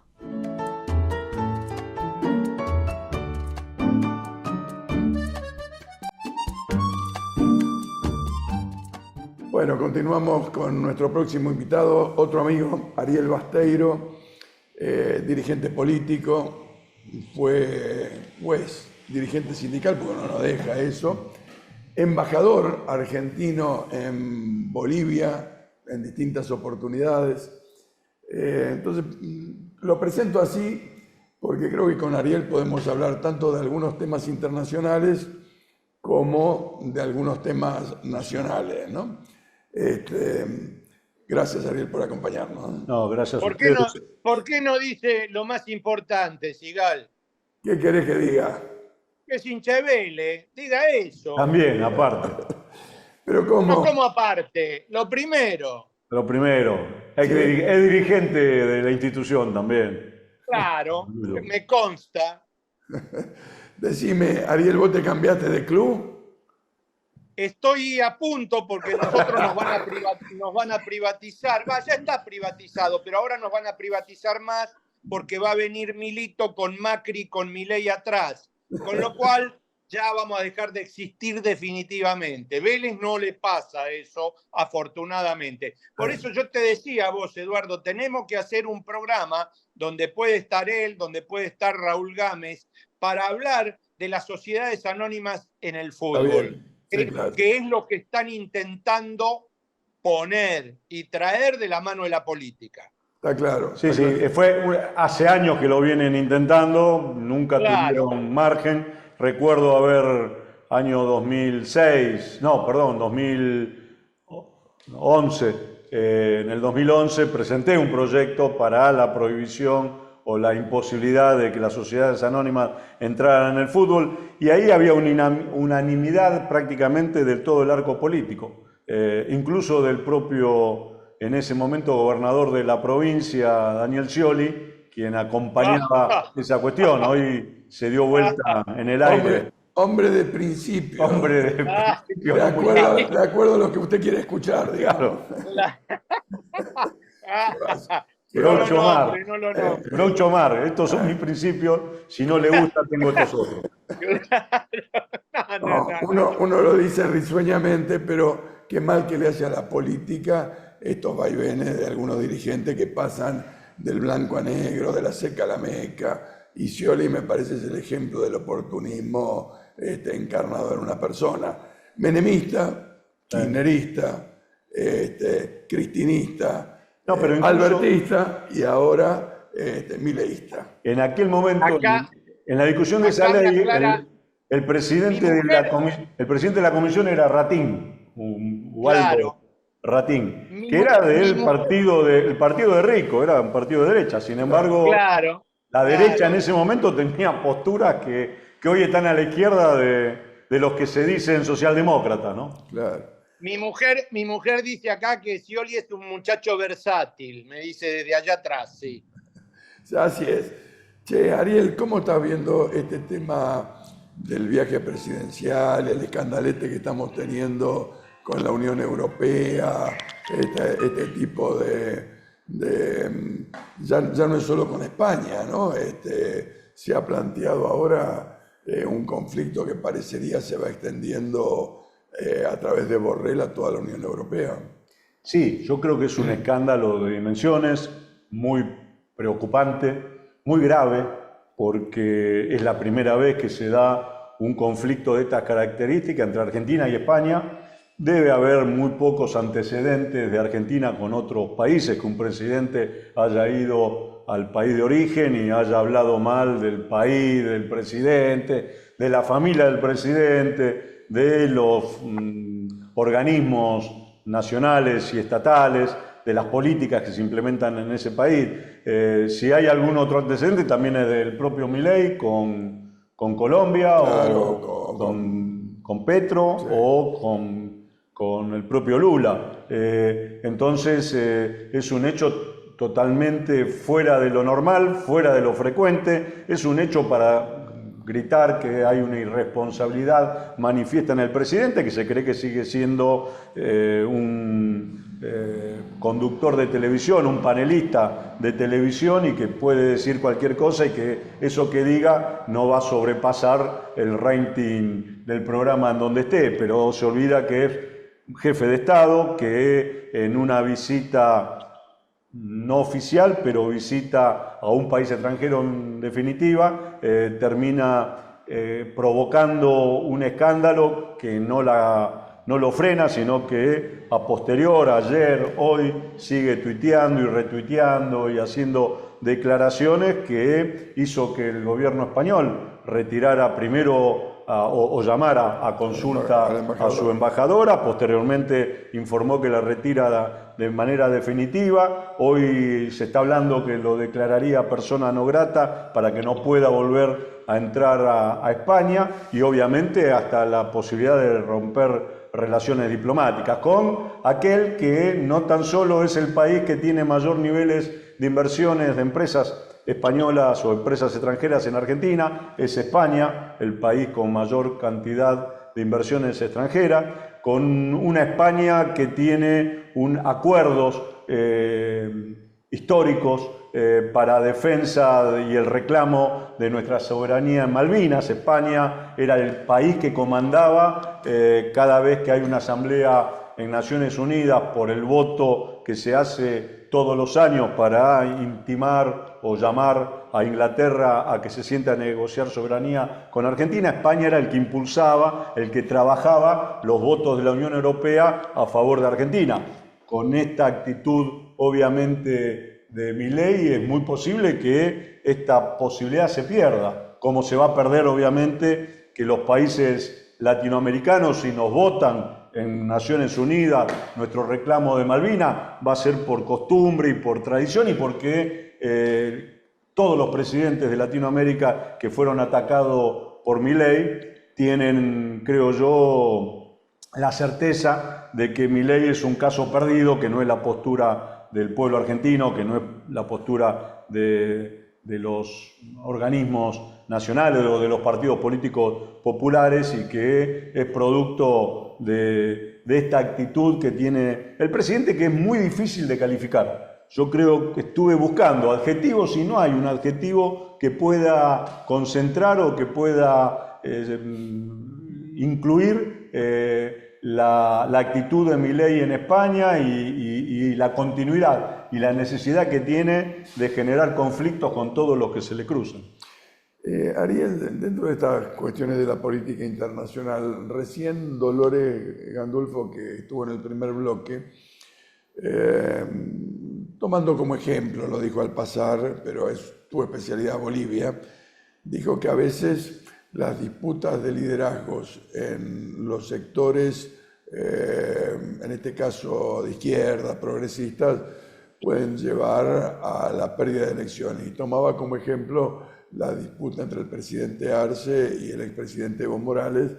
Speaker 2: Bueno, continuamos con nuestro próximo invitado, otro amigo, Ariel Basteiro, dirigente político, fue dirigente sindical, porque no nos deja eso, embajador argentino en Bolivia en distintas oportunidades. Entonces, lo presento así porque creo que con Ariel podemos hablar tanto de algunos temas internacionales como de algunos temas nacionales, ¿no? Gracias, Ariel, por acompañarnos.
Speaker 7: No, gracias a
Speaker 4: ¿Por qué no dice lo más importante, Sigal?
Speaker 2: ¿Qué querés que diga?
Speaker 4: Que es hincha de Vélez, diga eso.
Speaker 7: También, aparte.
Speaker 2: Pero ¿cómo?
Speaker 4: No como aparte, lo primero.
Speaker 7: Lo primero, es dirigente de la institución también.
Speaker 4: Claro, me consta.
Speaker 2: Decime, Ariel, ¿vos te cambiaste de club?
Speaker 4: Estoy a punto porque nosotros nos van a privatizar. Ya está privatizado, pero ahora nos van a privatizar más porque va a venir Milito con Macri, con Milei atrás. Con lo cual ya vamos a dejar de existir definitivamente. Vélez no le pasa eso, afortunadamente. Por eso yo te decía a vos, Eduardo, tenemos que hacer un programa donde puede estar él, donde puede estar Raúl Gámez, para hablar de las sociedades anónimas en el fútbol.
Speaker 2: Sí, claro.
Speaker 4: Que es lo que están intentando poner y traer de la mano de la política.
Speaker 2: Está claro.
Speaker 7: Sí, hace años que lo vienen intentando, nunca tuvieron margen. Recuerdo año 2011, en el 2011 presenté un proyecto para la prohibición o la imposibilidad de que las sociedades anónimas entraran en el fútbol, y ahí había una unanimidad prácticamente de todo el arco político, incluso del propio, en ese momento, gobernador de la provincia, Daniel Scioli, quien acompañaba esa cuestión. Hoy se dio vuelta en el aire.
Speaker 2: Hombre de principio.
Speaker 7: Hombre de principio.
Speaker 2: De acuerdo a lo que usted quiere escuchar, digamos.
Speaker 7: Claro. Groucho Marx.
Speaker 4: No lo nombre.
Speaker 7: Groucho Marx. Estos son mis principios. Si no le gusta, tengo estos otros.
Speaker 2: Uno lo dice risueñamente, pero qué mal que le hace a la política estos vaivenes de algunos dirigentes que pasan del blanco a negro, de la seca a la meca. Y Scioli me parece es el ejemplo del oportunismo encarnado en una persona. Menemista, kirchnerista, cristinista,
Speaker 7: No, pero incluso,
Speaker 2: albertista y ahora mileísta.
Speaker 7: en aquel momento,
Speaker 4: Acá-
Speaker 7: en la discusión de esa
Speaker 4: acá me
Speaker 7: ley,
Speaker 4: aclara-
Speaker 7: el presidente
Speaker 4: mi mujer-
Speaker 7: el presidente de la comisión era Ratín, Ubaldo
Speaker 4: Claro.
Speaker 7: Ratín,
Speaker 4: Mi
Speaker 7: que era
Speaker 4: mu-
Speaker 7: del
Speaker 4: mi mujer-
Speaker 7: partido de Rico, era un partido de derecha. Sin embargo,
Speaker 4: Claro.
Speaker 7: la derecha
Speaker 4: claro.
Speaker 7: en ese momento tenía posturas que hoy están a la izquierda de los que se dicen socialdemócratas, ¿no?
Speaker 2: Claro.
Speaker 4: Mi mujer dice acá que Scioli es un muchacho versátil, me dice desde allá atrás, sí.
Speaker 2: Así es. Che, Ariel, ¿cómo estás viendo este tema del viaje presidencial, el escandalete que estamos teniendo con la Unión Europea, este tipo ya no es solo con España, ¿no? Se ha planteado ahora un conflicto que parecería se va extendiendo a través de Borrell a toda la Unión Europea.
Speaker 7: Sí, yo creo que es un escándalo de dimensiones muy preocupante, muy grave, porque es la primera vez que se da un conflicto de estas características entre Argentina y España. Debe haber muy pocos antecedentes de Argentina con otros países, que un presidente haya ido al país de origen y haya hablado mal del país, del presidente, de la familia del presidente, de los organismos nacionales y estatales, de las políticas que se implementan en ese país. Si hay algún otro antecedente, también es del propio Milei con Colombia,
Speaker 2: Claro,
Speaker 7: o con Petro, sí, o con el propio Lula. Entonces es un hecho totalmente fuera de lo normal, fuera de lo frecuente, es un hecho para gritar que hay una irresponsabilidad manifiesta en el presidente, que se cree que sigue siendo un conductor de televisión, un panelista de televisión, y que puede decir cualquier cosa y que eso que diga no va a sobrepasar el rating del programa en donde esté, pero se olvida que es jefe de Estado, que en una visita no oficial, pero visita a un país extranjero en definitiva, termina provocando un escándalo que no lo frena, sino que a posterior, ayer, hoy, sigue tuiteando y retuiteando y haciendo declaraciones que hizo que el gobierno español retirara primero o llamara a consulta a su embajadora, posteriormente informó que la retira de manera definitiva. Hoy se está hablando que lo declararía persona no grata para que no pueda volver a entrar a España, y obviamente hasta la posibilidad de romper relaciones diplomáticas con aquel que no tan solo es el país que tiene mayor niveles de inversiones de empresas españolas o empresas extranjeras en Argentina, es España, el país con mayor cantidad de inversiones extranjeras, con una España que tiene acuerdos históricos para defensa y el reclamo de nuestra soberanía en Malvinas. España era el país que comandaba cada vez que hay una asamblea en Naciones Unidas por el voto que se hace todos los años para intimar o llamar a Inglaterra a que se siente a negociar soberanía con Argentina. España era el que impulsaba, el que trabajaba los votos de la Unión Europea a favor de Argentina. Con esta actitud, obviamente, de Milei, es muy posible que esta posibilidad se pierda, como se va a perder, obviamente, que los países latinoamericanos, si nos votan en Naciones Unidas nuestro reclamo de Malvinas, va a ser por costumbre y por tradición, y porque todos los presidentes de Latinoamérica que fueron atacados por Milei tienen, creo yo, la certeza de que Milei es un caso perdido, que no es la postura del pueblo argentino, que no es la postura de los organismos nacionales o de los partidos políticos populares, y que es producto de esta actitud que tiene el presidente, que es muy difícil de calificar. Yo creo que estuve buscando adjetivos y no hay un adjetivo que pueda concentrar o que pueda incluir la actitud de Milei en España y la continuidad y la necesidad que tiene de generar conflictos con todos los que se le cruzan.
Speaker 2: Ariel, dentro de estas cuestiones de la política internacional, recién Dolores Gandulfo, que estuvo en el primer bloque, tomando como ejemplo, lo dijo al pasar, pero es tu especialidad Bolivia, dijo que a veces las disputas de liderazgos en los sectores, en este caso de izquierda, progresistas, pueden llevar a la pérdida de elecciones. Y tomaba como ejemplo la disputa entre el presidente Arce y el expresidente Evo Morales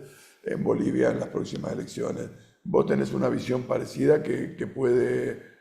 Speaker 2: en Bolivia en las próximas elecciones. ¿Vos tenés una visión parecida que puede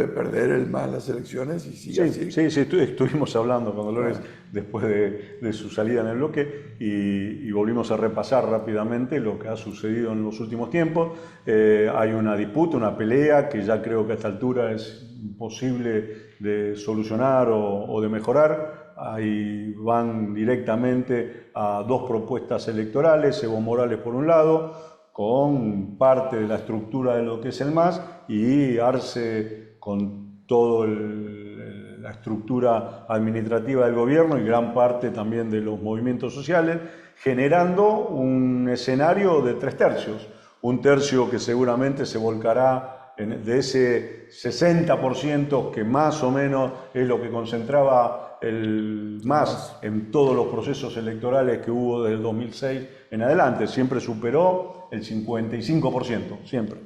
Speaker 2: perder el MAS las elecciones? Y sigue así?
Speaker 7: Sí, estuvimos hablando con Dolores después de su salida en el bloque y volvimos a repasar rápidamente lo que ha sucedido en los últimos tiempos. Hay una disputa, una pelea que ya creo que a esta altura es imposible de solucionar o de mejorar. Ahí van directamente a dos propuestas electorales, Evo Morales por un lado, con parte de la estructura de lo que es el MAS, y Arce con toda la estructura administrativa del gobierno y gran parte también de los movimientos sociales, generando un escenario de 3/3. Un tercio que seguramente se volcará de ese 60% que más o menos es lo que concentraba el MAS en todos los procesos electorales que hubo desde el 2006 en adelante. Siempre superó el 55%, siempre.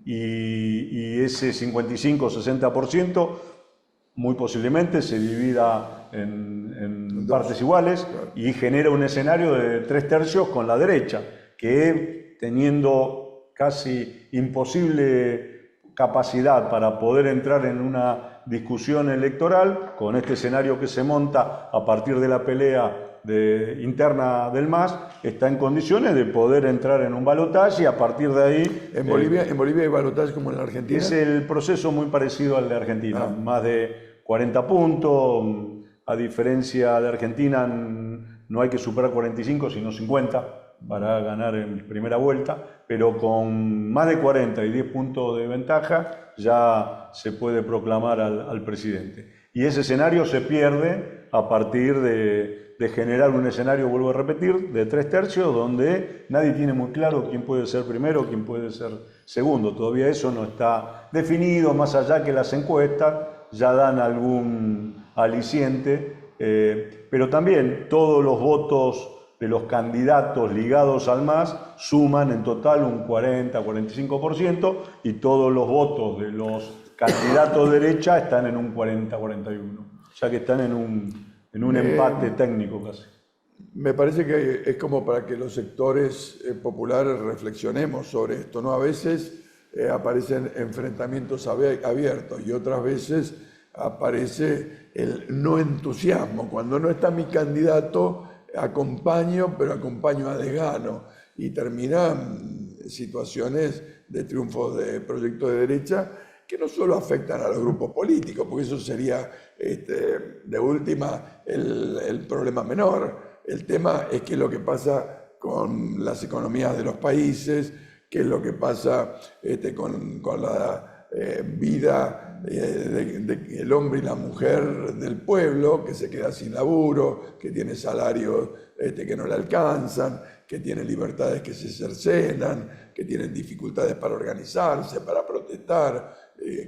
Speaker 7: Y ese 55-60% muy posiblemente se divida en partes iguales y genera un escenario de 3/3 con la derecha, que teniendo casi imposible capacidad para poder entrar en una discusión electoral, con este escenario que se monta a partir de la pelea interna del MAS, está en condiciones de poder entrar en un balotaje y a partir de ahí...
Speaker 2: ¿En Bolivia hay balotaje como en la Argentina?
Speaker 7: Es el proceso muy parecido al de Argentina, más de 40 puntos, a diferencia de Argentina no hay que superar 45 sino 50 para ganar en primera vuelta, pero con más de 40 y 10 puntos de ventaja ya se puede proclamar al presidente. Y ese escenario se pierde a partir de generar un escenario, vuelvo a repetir, de 3/3, donde nadie tiene muy claro quién puede ser primero, quién puede ser segundo. Todavía eso no está definido, más allá que las encuestas ya dan algún aliciente, pero también todos los votos de los candidatos ligados al MAS suman en total un 40-45% y todos los votos de los candidatos de derecha están en un 40-41%, ya que están en un empate técnico casi.
Speaker 2: Me parece que es como para que los sectores populares reflexionemos sobre esto, ¿no? A veces aparecen enfrentamientos abiertos y otras veces aparece el no entusiasmo. Cuando no está mi candidato, acompaño, pero acompaño a desgano, y terminan situaciones de triunfo de proyectos de derecha que no solo afectan a los grupos políticos, porque eso sería de última el problema menor. El tema es qué es lo que pasa con las economías de los países, qué es lo que pasa con la vida del hombre y la mujer del pueblo, que se queda sin laburo, que tiene salarios que no le alcanzan, que tiene libertades que se cercenan, que tienen dificultades para organizarse, para protestar,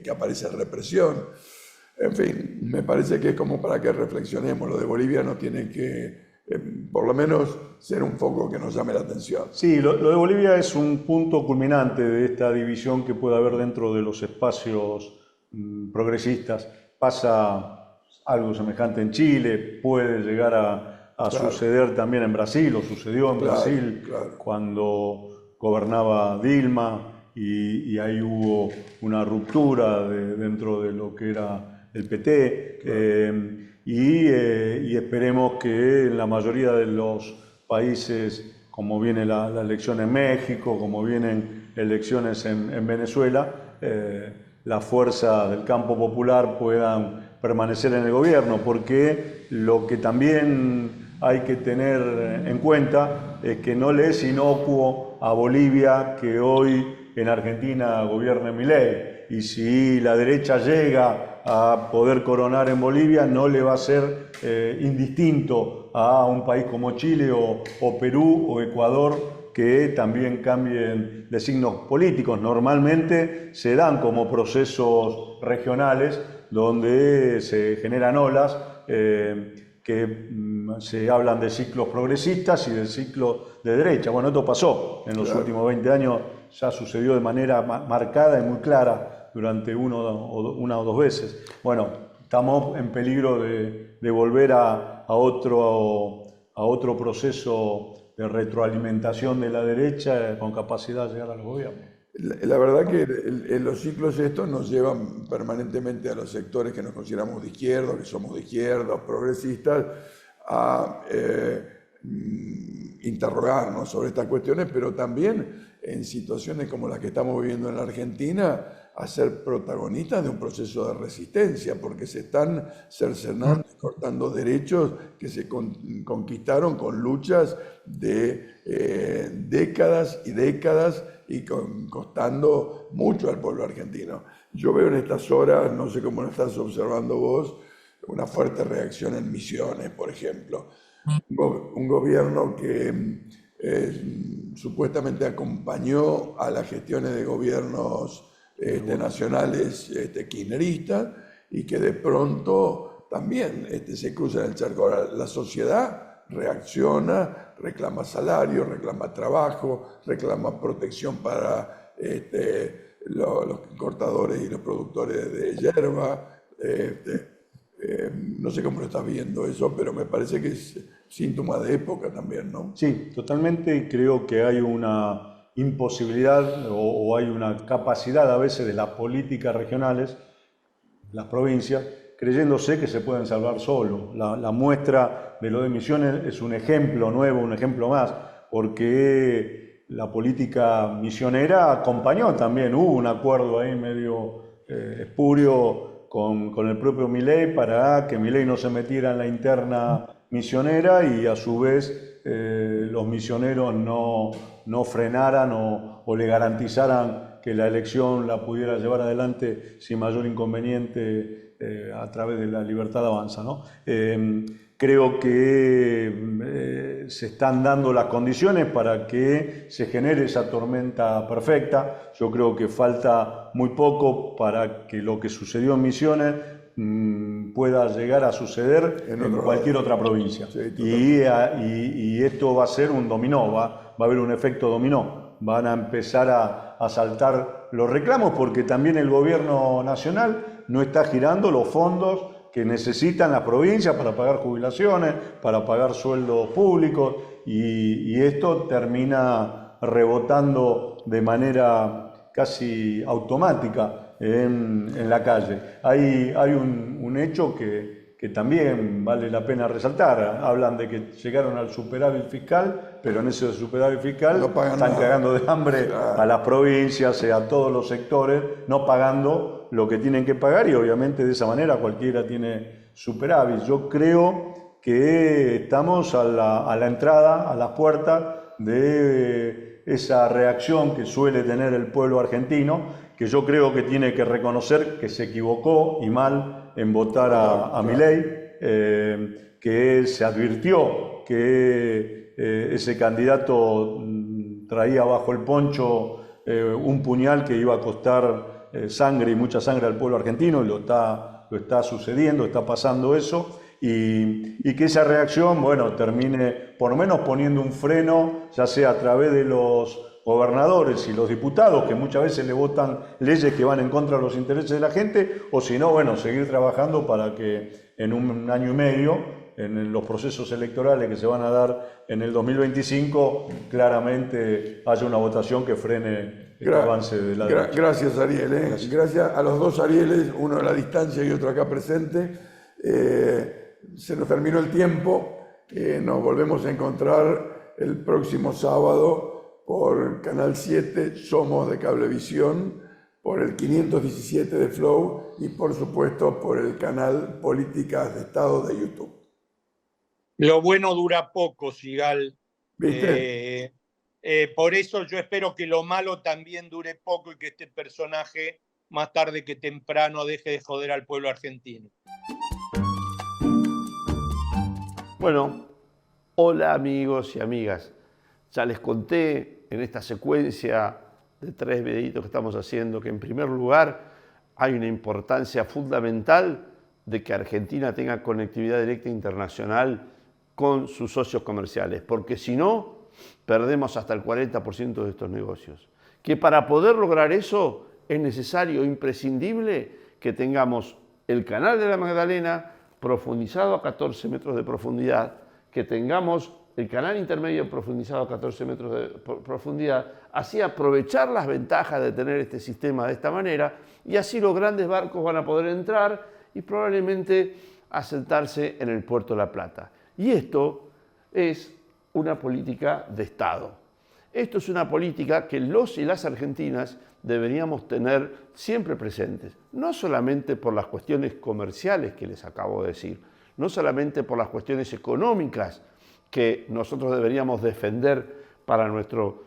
Speaker 2: que aparece represión. En fin, me parece que es como para que reflexionemos. Lo de Bolivia no tiene que, por lo menos, ser un foco que nos llame la atención.
Speaker 7: Sí, lo de Bolivia es un punto culminante de esta división que puede haber dentro de los espacios progresistas. Pasa algo semejante en Chile, puede llegar a suceder también en Brasil, o sucedió en Brasil cuando gobernaba Dilma, y ahí hubo una ruptura dentro de lo que era el PT, y esperemos que en la mayoría de los países, como viene la elección en México, como vienen elecciones en Venezuela, la fuerza del campo popular puedan permanecer en el gobierno, porque lo que también hay que tener en cuenta es que no le es inocuo a Bolivia que hoy en Argentina gobierne Milei, y si la derecha llega a poder coronar en Bolivia, no le va a ser indistinto a un país como Chile o Perú o Ecuador, que también cambien de signos políticos. Normalmente se dan como procesos regionales donde se generan olas que se hablan de ciclos progresistas y de ciclos de derecha. Bueno, esto pasó en los últimos 20 años, ya sucedió de manera marcada y muy clara durante una o dos veces. Bueno, estamos en peligro de volver a otro proceso de retroalimentación de la derecha con capacidad de llegar a los gobiernos.
Speaker 2: La verdad que los ciclos estos nos llevan permanentemente a los sectores que nos consideramos de izquierda, que somos de izquierda, progresistas, a interrogarnos sobre estas cuestiones, pero también en situaciones como las que estamos viviendo en la Argentina, a ser protagonistas de un proceso de resistencia, porque se están cercenando y cortando derechos que se conquistaron con luchas de décadas y décadas, y costando mucho al pueblo argentino. Yo veo en estas horas, no sé cómo lo estás observando vos, una fuerte reacción en Misiones, por ejemplo. Un gobierno que supuestamente acompañó a las gestiones de gobiernos nacionales kirchneristas, y que de pronto también se cruza en el charco. Ahora, la sociedad reacciona, reclama salario, reclama trabajo, reclama protección para los cortadores y los productores de hierba. No sé cómo lo estás viendo eso, pero me parece que es síntoma de época también, ¿no?
Speaker 7: Sí, totalmente. Creo que hay una imposibilidad o hay una capacidad a veces de las políticas regionales, las provincias, creyéndose que se pueden salvar solo. La muestra de lo de Misiones es un ejemplo nuevo, un ejemplo más, porque la política misionera acompañó también, hubo un acuerdo ahí medio espurio con el propio Milei para que Milei no se metiera en la interna misionera, y a su vez los misioneros no frenaran o le garantizaran que la elección la pudiera llevar adelante sin mayor inconveniente a través de la Libertad Avanza, ¿no? Creo que se están dando las condiciones para que se genere esa tormenta perfecta. Yo creo que falta muy poco para que lo que sucedió en Misiones pueda llegar a suceder en cualquier otra provincia. Sí, y esto va a ser un dominó, va a haber un efecto dominó. Van a empezar a saltar los reclamos, porque también el gobierno nacional no está girando los fondos que necesitan las provincias para pagar jubilaciones, para pagar sueldos públicos, y esto termina rebotando de manera casi automática en la calle. Hay un hecho que también vale la pena resaltar. Hablan de que llegaron al superávit fiscal, pero en ese superávit fiscal están cagando de hambre a las provincias, a todos los sectores, no pagando lo que tienen que pagar, y obviamente de esa manera cualquiera tiene superávit. Yo creo que estamos a la entrada, a las puertas de esa reacción que suele tener el pueblo argentino, que yo creo que tiene que reconocer que se equivocó y mal en votar a Milei, que se advirtió que ese candidato traía bajo el poncho un puñal que iba a costar sangre, y mucha sangre al pueblo argentino, y lo está sucediendo, está pasando eso, y que esa reacción, bueno, termine por lo menos poniendo un freno, ya sea a través de los gobernadores y los diputados, que muchas veces le votan leyes que van en contra de los intereses de la gente, o si no, bueno, seguir trabajando para que en un año y medio, en los procesos electorales que se van a dar en el 2025, claramente haya una votación que frene el avance de la derecha.
Speaker 2: Gracias, Ariel. Gracias a los dos Arieles, uno a la distancia y otro acá presente. Se nos terminó el tiempo. Nos volvemos a encontrar el próximo sábado por Canal 7, Somos de Cablevisión, por el 517 de Flow y por supuesto por el canal Políticas de Estado de YouTube.
Speaker 4: Lo bueno dura poco, Sigal.
Speaker 2: ¿Viste?
Speaker 4: Por eso yo espero que lo malo también dure poco y que este personaje más tarde que temprano deje de joder al pueblo argentino.
Speaker 8: Bueno, hola amigos y amigas. Ya les conté en esta secuencia de 3 videitos que estamos haciendo que en primer lugar hay una importancia fundamental de que Argentina tenga conectividad directa internacional con sus socios comerciales, porque si no, perdemos hasta el 40% de estos negocios. Que para poder lograr eso es necesario, imprescindible, que tengamos el canal de la Magdalena profundizado a 14 metros de profundidad, que tengamos el canal intermedio profundizado a 14 metros de profundidad, así aprovechar las ventajas de tener este sistema de esta manera y así los grandes barcos van a poder entrar y probablemente asentarse en el puerto de La Plata. Y esto es una política de Estado. Esto es una política que los y las argentinas deberíamos tener siempre presentes, no solamente por las cuestiones comerciales que les acabo de decir, no solamente por las cuestiones económicas que nosotros deberíamos defender para nuestro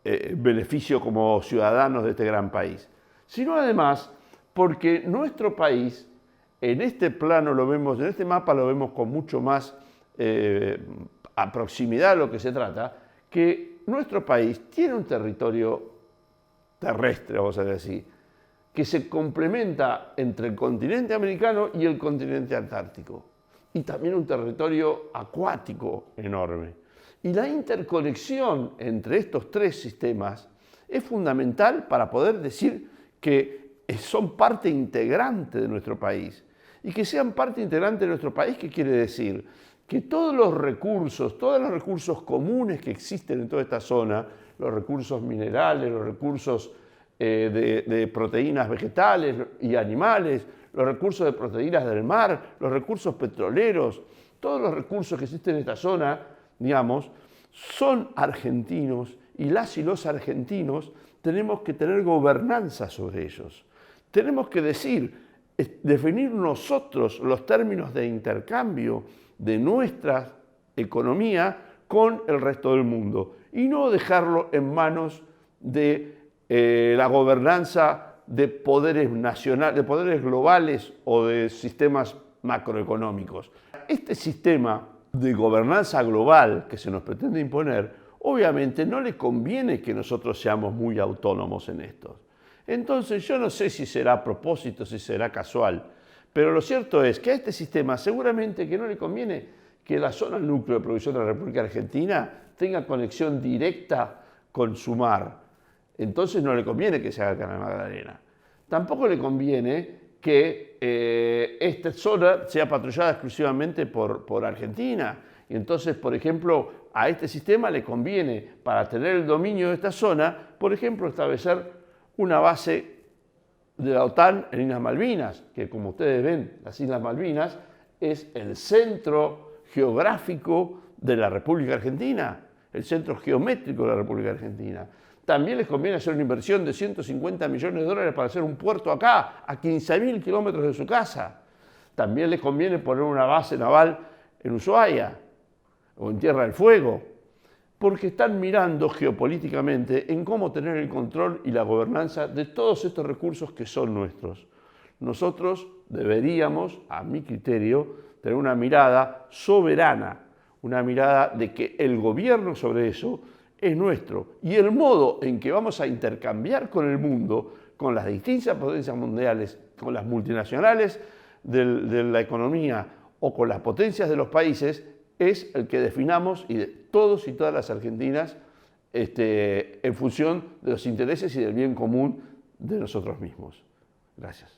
Speaker 8: beneficio como ciudadanos de este gran país, sino además porque nuestro país, en este plano lo vemos, en este mapa lo vemos con mucho más a proximidad a lo que se trata, que nuestro país tiene un territorio terrestre, vamos a decir, que se complementa entre el continente americano y el continente antártico, y también un territorio acuático enorme. Y la interconexión entre estos 3 sistemas es fundamental para poder decir que son parte integrante de nuestro país. Y que sean parte integrante de nuestro país, ¿qué quiere decir? Que todos los recursos comunes que existen en toda esta zona, los recursos minerales, los recursos de proteínas vegetales y animales, los recursos de proteínas del mar, los recursos petroleros, todos los recursos que existen en esta zona, digamos, son argentinos y las y los argentinos tenemos que tener gobernanza sobre ellos. Tenemos que definir nosotros los términos de intercambio de nuestra economía con el resto del mundo y no dejarlo en manos de la gobernanza de poderes nacionales, de poderes globales o de sistemas macroeconómicos. Este sistema de gobernanza global que se nos pretende imponer, obviamente no le conviene que nosotros seamos muy autónomos en esto. Entonces yo no sé si será a propósito, si será casual, pero lo cierto es que a este sistema seguramente que no le conviene que la zona núcleo de producción de la República Argentina tenga conexión directa con su mar. Entonces no le conviene que se haga el Canal Magdalena. Tampoco le conviene que esta zona sea patrullada exclusivamente por Argentina. Y entonces, por ejemplo, a este sistema le conviene, para tener el dominio de esta zona, por ejemplo, establecer una base de la OTAN en Islas Malvinas, que como ustedes ven, las Islas Malvinas es el centro geográfico de la República Argentina, el centro geométrico de la República Argentina. También les conviene hacer una inversión de 150 millones de dólares para hacer un puerto acá, a 15.000 kilómetros de su casa. También les conviene poner una base naval en Ushuaia o en Tierra del Fuego, porque están mirando geopolíticamente en cómo tener el control y la gobernanza de todos estos recursos que son nuestros. Nosotros deberíamos, a mi criterio, tener una mirada soberana, una mirada de que el gobierno sobre eso es nuestro. Y el modo en que vamos a intercambiar con el mundo, con las distintas potencias mundiales, con las multinacionales de la economía o con las potencias de los países, es el que definamos y de todos y todas las argentinas en función de los intereses y del bien común de nosotros mismos. Gracias.